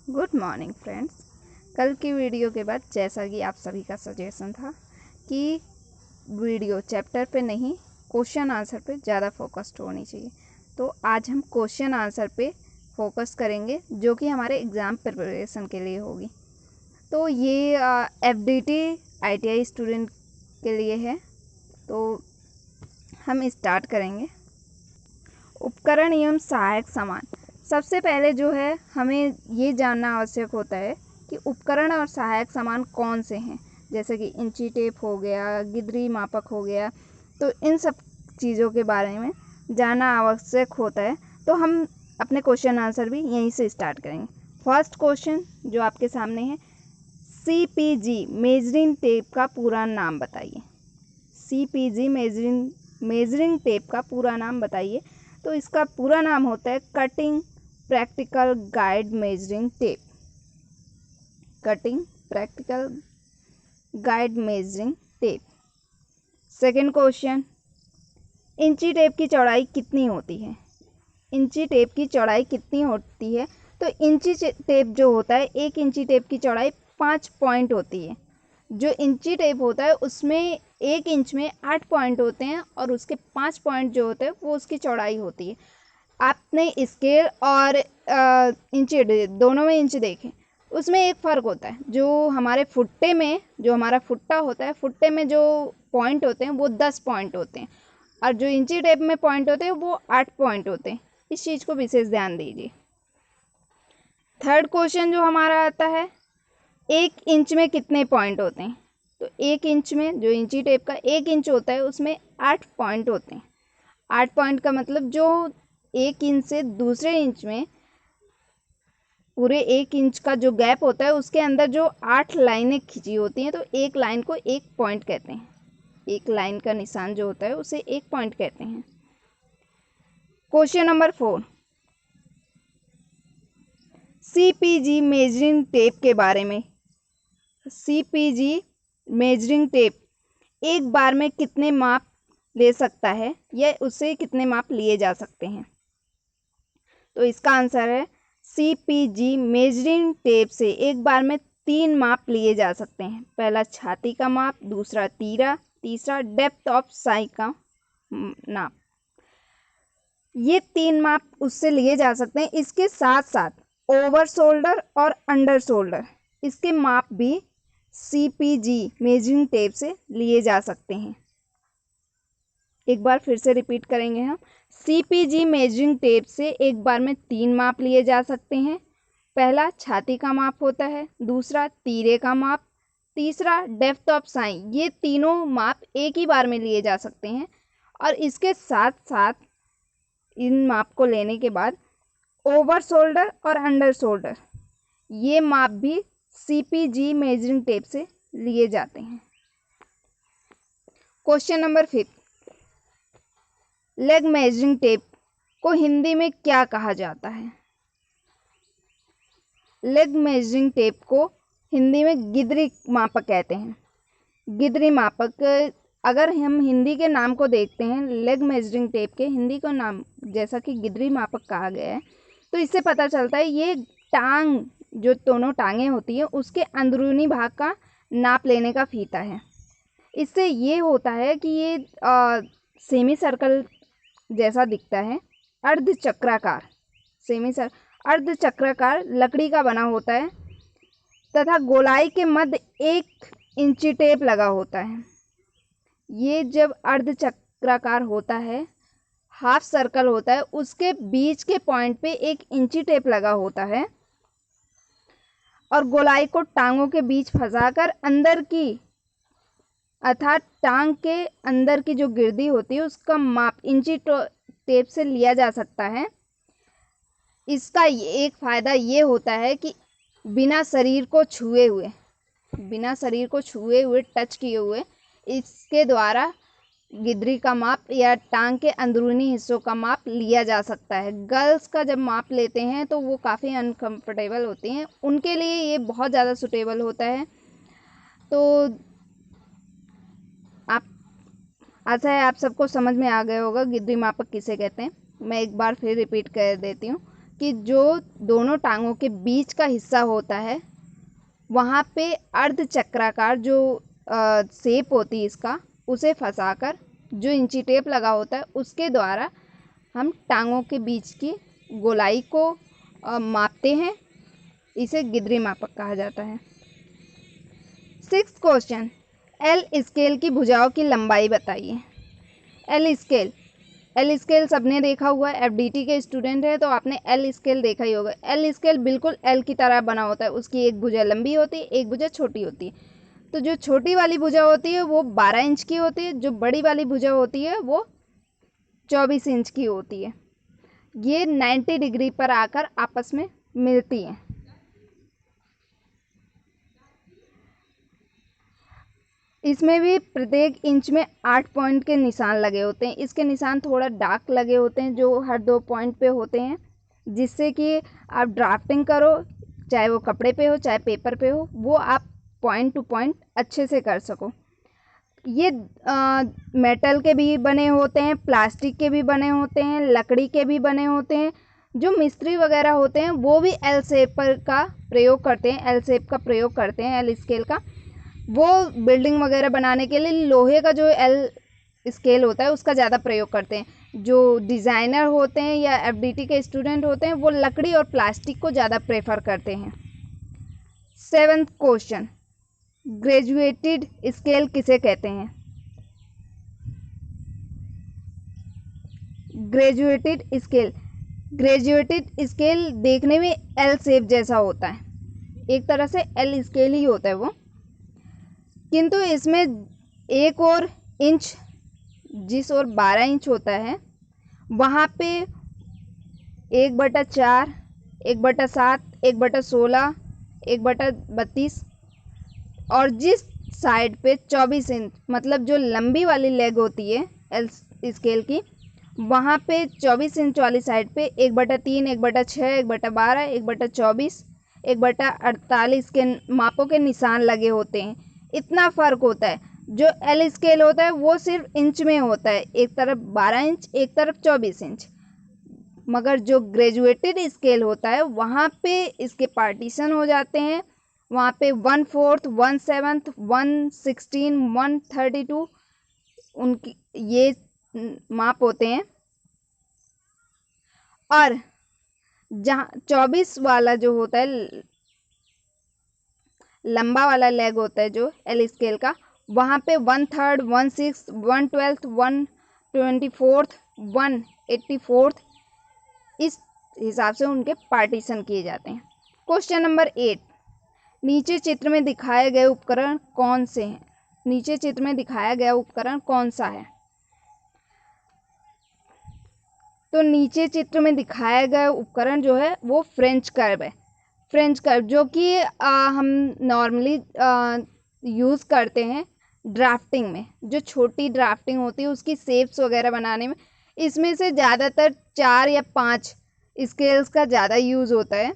Good morning friends. कल की video के बाद जैसा कि आप सभी का सजेशन था कि वीडियो चैप्टर पे नहीं क्वेश्चन आंसर पे ज़्यादा फोकस्ड होनी चाहिए, तो आज हम क्वेश्चन आंसर पे फोकस करेंगे जो कि हमारे एग्ज़ाम प्रिपरेशन के लिए होगी। तो ये एफडीटी आईटीआई स्टूडेंट के लिए है। तो हम स्टार्ट करेंगे। उपकरण एवं सहायक सामान। सबसे पहले जो है हमें ये जानना आवश्यक होता है कि उपकरण और सहायक सामान कौन से हैं, जैसे कि इंची टेप हो गया, गिदरी मापक हो गया। तो इन सब चीज़ों के बारे में जानना आवश्यक होता है। तो हम अपने क्वेश्चन आंसर भी यहीं से स्टार्ट करेंगे। फर्स्ट क्वेश्चन जो आपके सामने है, CPG मेजरिंग टेप का पूरा नाम बताइए। CPG मेजरिंग टेप का पूरा नाम बताइए। तो इसका पूरा नाम होता है cutting practical guide measuring tape. Cutting practical guide measuring tape. Second question, इंची टेप की चौड़ाई कितनी होती है? इंची टेप की चौड़ाई कितनी होती है? तो इंची टेप जो होता है, 1 इंची टेप की चौड़ाई 5 पॉइंट होती है। जो इंची टेप होता है उसमें 1 इंच में 8 पॉइंट होते हैं और उसके 5 पॉइंट जो होते हैं वो उसकी चौड़ाई होती है। आपने स्केल और इंची दोनों में इंच देखें, उसमें एक फ़र्क होता है। जो हमारे फुट्टे में, जो हमारा फुट्टा होता है, फुट्टे में जो पॉइंट होते हैं वो 10 पॉइंट होते हैं और जो इंची टेप में पॉइंट होते हैं वो 8 पॉइंट होते हैं। इस चीज़ को विशेष ध्यान दीजिए। थर्ड क्वेश्चन जो हमारा आता है, 1 इंच में कितने पॉइंट होते हैं? तो 1 इंच में, जो इंची टेप का 1 इंच होता है उसमें 8 पॉइंट होते हैं। 8 पॉइंट का मतलब जो 1 इंच से दूसरे इंच में पूरे 1 इंच का जो गैप होता है उसके अंदर जो 8 लाइनें खिंची होती हैं, तो एक लाइन को 1 पॉइंट कहते हैं। एक लाइन का निशान जो होता है उसे 1 पॉइंट कहते हैं। Question number 4, CPG measuring tape के बारे में। CPG मेजरिंग टेप एक बार में कितने माप ले सकता है या उससे कितने माप लिए जा सकते हैं? तो इसका आंसर है, CPG मेजरिंग टेप से एक बार में 3 माप लिए जा सकते हैं। पहला छाती का माप, दूसरा तीरा, तीसरा डेप्थ ऑफ साई का नाप। ये 3 माप उससे लिए जा सकते हैं। इसके साथ साथ ओवर शोल्डर और अंडर शोल्डर, इसके माप भी CPG मेजरिंग टेप से लिए जा सकते हैं। एक बार फिर से रिपीट करेंगे हम। CPG मेजरिंग टेप से एक बार में 3 माप लिए जा सकते हैं। पहला छाती का माप होता है, दूसरा तीरे का माप, तीसरा डेप्थ ऑफ साई। ये तीनों माप एक ही बार में लिए जा सकते हैं और इसके साथ साथ इन माप को लेने के बाद ओवर शोल्डर और अंडर शोल्डर, ये माप भी CPG मेजरिंग टेप से लिए जाते हैं। Question number 5, leg measuring tape को हिंदी में क्या कहा जाता है? लेग मेजरिंग टेप को हिंदी में गिदरी मापक कहते हैं। गिदरी मापक, अगर हम हिंदी के नाम को देखते हैं, लेग मेजरिंग टेप के हिंदी को नाम जैसा कि गिदरी मापक कहा गया है, तो इससे पता चलता है ये टांग, जो दोनों टांगें होती हैं उसके अंदरूनी भाग का नाप लेने का फीता है। इससे ये होता है कि ये सेमी सर्कल जैसा दिखता है, अर्धचक्राकार, अर्धचक्राकार लकड़ी का बना होता है तथा गोलाई के मध्य 1 इंची टेप लगा होता है। ये जब अर्धचक्राकार होता है, हाफ सर्कल होता है, उसके बीच के पॉइंट पे 1 इंची टेप लगा होता है और गोलाई को टांगों के बीच फंसाकर अंदर की, अर्थात टांग के अंदर की जो गिरदी होती है उसका माप इंची टेप से लिया जा सकता है। इसका एक फ़ायदा ये होता है कि बिना शरीर को छुए हुए टच किए हुए इसके द्वारा गिदरी का माप या टांग के अंदरूनी हिस्सों का माप लिया जा सकता है। गर्ल्स का जब माप लेते हैं तो वो काफ़ी अनकंफर्टेबल होती हैं, उनके लिए ये बहुत ज़्यादा सूटेबल होता है। तो आप, आशा है आप सबको समझ में आ गया होगा गिदरी मापक किसे कहते हैं। मैं एक बार फिर रिपीट कर देती हूँ कि जो दोनों टांगों के बीच का हिस्सा होता है वहाँ पे अर्धचक्राकार जो शेप होती है इसका, उसे फंसाकर जो इंची टेप लगा होता है उसके द्वारा हम टांगों के बीच की गोलाई को मापते हैं। इसे गिदरी मापक कहा जाता है। 6th क्वेश्चन, एल स्केल की भुजाओं की लंबाई बताइए। एल स्केल सबने देखा हुआ है, एफडीटी के स्टूडेंट है तो आपने एल स्केल देखा ही होगा। एल स्केल बिल्कुल एल की तरह बना होता है, उसकी एक भुजा लंबी होती है, एक भुजा छोटी होती है। तो जो छोटी वाली भुजा होती है वो 12 इंच की होती है, जो बड़ी वाली भुजा होती है वो 24 इंच की होती है। ये 90 डिग्री पर आकर आपस में मिलती हैं। इसमें भी प्रत्येक इंच में 8 पॉइंट के निशान लगे होते हैं। इसके निशान थोड़ा डार्क लगे होते हैं जो हर 2 पॉइंट पे होते हैं, जिससे कि आप ड्राफ्टिंग करो, चाहे वो कपड़े पे हो चाहे पेपर पे हो, वो आप पॉइंट टू पॉइंट अच्छे से कर सको। ये मेटल के भी बने होते हैं, प्लास्टिक के भी बने होते हैं, लकड़ी के भी बने होते हैं। जो मिस्त्री वगैरह होते हैं वो भी एल शेप का प्रयोग करते हैं, एल शेप का प्रयोग करते हैं, एल स्केल का। वो बिल्डिंग वगैरह बनाने के लिए लोहे का जो एल स्केल होता है उसका ज़्यादा प्रयोग करते हैं। जो डिज़ाइनर होते हैं या एफडीटी के स्टूडेंट होते हैं वो लकड़ी और प्लास्टिक को ज़्यादा प्रेफर करते हैं। 7th क्वेश्चन, ग्रेजुएटेड स्केल किसे कहते हैं। ग्रेजुएटेड स्केल देखने में एल शेप जैसा होता है, एक तरह से एल स्केल ही होता है वो, किंतु इसमें 1 और इंच, जिस और 12 इंच होता है वहाँ पे 1/4, 1/7, 1/16, 1/32 और जिस साइड पे 24 इंच, मतलब जो लंबी वाली लेग होती है एल स्केल की, वहाँ पे 24 इंच वाली साइड पे 1/3, 1/6, 1/12, 1/24, 1/48 के मापों के निशान लगे होते हैं। इतना फ़र्क होता है। जो एल स्केल होता है वो सिर्फ इंच में होता है, एक तरफ 12 इंच एक तरफ 24 इंच, मगर जो ग्रेजुएटेड स्केल होता है वहाँ पे इसके पार्टीशन हो जाते हैं। वहाँ पे 1/4, 1/7, 1/16, 1/32 उनकी ये माप होते हैं। और जहाँ 24 वाला जो होता है, लंबा वाला लेग होता है जो एल स्केल का, वहाँ पे 1/3, 1/6, 1/12, 1/24, 1/84 इस हिसाब से उनके पार्टीशन किए जाते हैं। क्वेश्चन नंबर 8, नीचे चित्र में दिखाए गए उपकरण कौन से हैं। नीचे चित्र में दिखाया गया उपकरण कौन सा है। तो नीचे चित्र में दिखाया गया उपकरण जो है वो फ्रेंच कर्व है। फ्रेंच कर्व जो कि हम नॉर्मली यूज़ करते हैं ड्राफ्टिंग में, जो छोटी ड्राफ्टिंग होती है उसकी शेप्स वगैरह बनाने में। इसमें से ज़्यादातर 4 या 5 स्केल्स का ज़्यादा यूज़ होता है,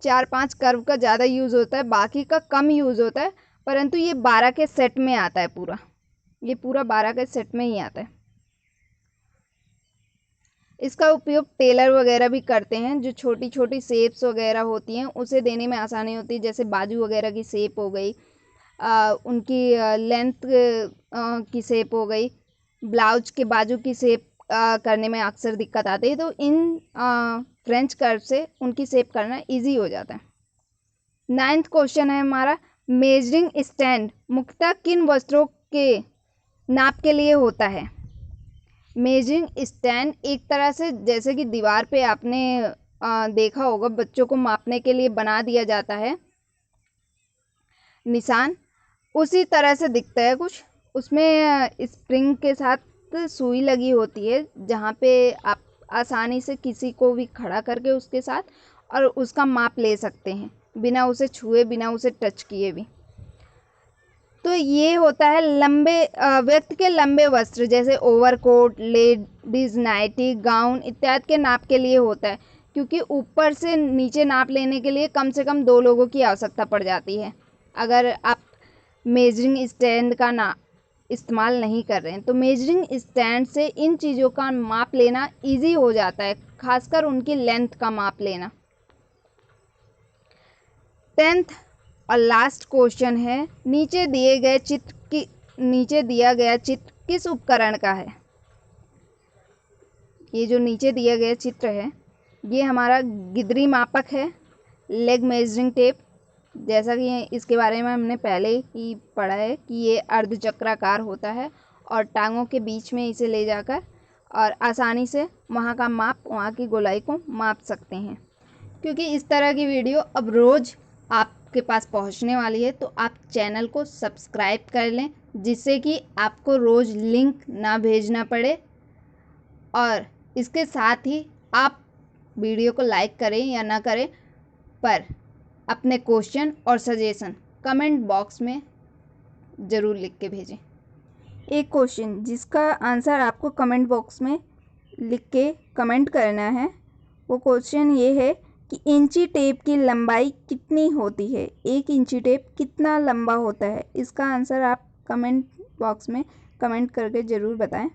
4-5 कर्व का ज़्यादा यूज़ होता है, बाकी का कम यूज़ होता है। परंतु ये 12 के सेट में आता है, ये पूरा 12 के सेट में ही आता है। इसका उपयोग टेलर वगैरह भी करते हैं। जो छोटी छोटी शेप्स वगैरह होती हैं उसे देने में आसानी होती है, जैसे बाजू वगैरह की शेप हो गई, उनकी लेंथ की शेप हो गई, ब्लाउज के बाजू की शेप करने में अक्सर दिक्कत आती है। तो इन फ्रेंच कर्व से उनकी शेप करना इजी हो जाता है। 9th क्वेश्चन है हमारा, मेजरिंग स्टैंड मुख्यतः किन वस्त्रों के नाप के लिए होता है। मेजरिंग स्टैंड एक तरह से जैसे कि दीवार पे आपने देखा होगा बच्चों को मापने के लिए बना दिया जाता है निशान, उसी तरह से दिखता है कुछ। उसमें स्प्रिंग के साथ सुई लगी होती है, जहाँ पे आप आसानी से किसी को भी खड़ा करके उसके साथ और उसका माप ले सकते हैं, बिना उसे छुए, बिना उसे टच किए भी। तो ये होता है लंबे व्यक्ति के लंबे वस्त्र, जैसे ओवरकोट, लेडीज नाइटी, गाउन इत्यादि के नाप के लिए होता है, क्योंकि ऊपर से नीचे नाप लेने के लिए कम से कम 2 लोगों की आवश्यकता पड़ जाती है। अगर आप मेजरिंग स्टैंड का इस्तेमाल नहीं कर रहे हैं। तो मेजरिंग स्टैंड से इन चीज़ों का माप लेना इजी हो जाता है, खासकर उनकी लेंथ का माप लेना। 10th और लास्ट क्वेश्चन है, नीचे दिया गया चित्र किस उपकरण का है। ये जो नीचे दिया गया चित्र है ये हमारा गिदरी मापक है, लेग मेजरिंग टेप। जैसा कि इसके बारे में हमने पहले ही पढ़ा है कि ये अर्धचक्राकार होता है और टांगों के बीच में इसे ले जाकर और आसानी से वहाँ का माप, वहाँ की गोलाई को माप सकते हैं। क्योंकि इस तरह की वीडियो अब रोज़ आपके पास पहुँचने वाली है, तो आप चैनल को सब्सक्राइब कर लें, जिससे कि आपको रोज़ लिंक ना भेजना पड़े। और इसके साथ ही आप वीडियो को लाइक करें या ना करें, पर अपने क्वेश्चन और सजेशन कमेंट बॉक्स में ज़रूर लिख के भेजें। एक क्वेश्चन जिसका आंसर आपको कमेंट बॉक्स में लिख के कमेंट करना है, वो क्वेश्चन ये है कि इंची टेप की लंबाई कितनी होती है। 1 इंची टेप कितना लंबा होता है। इसका आंसर आप कमेंट बॉक्स में कमेंट करके ज़रूर बताएं।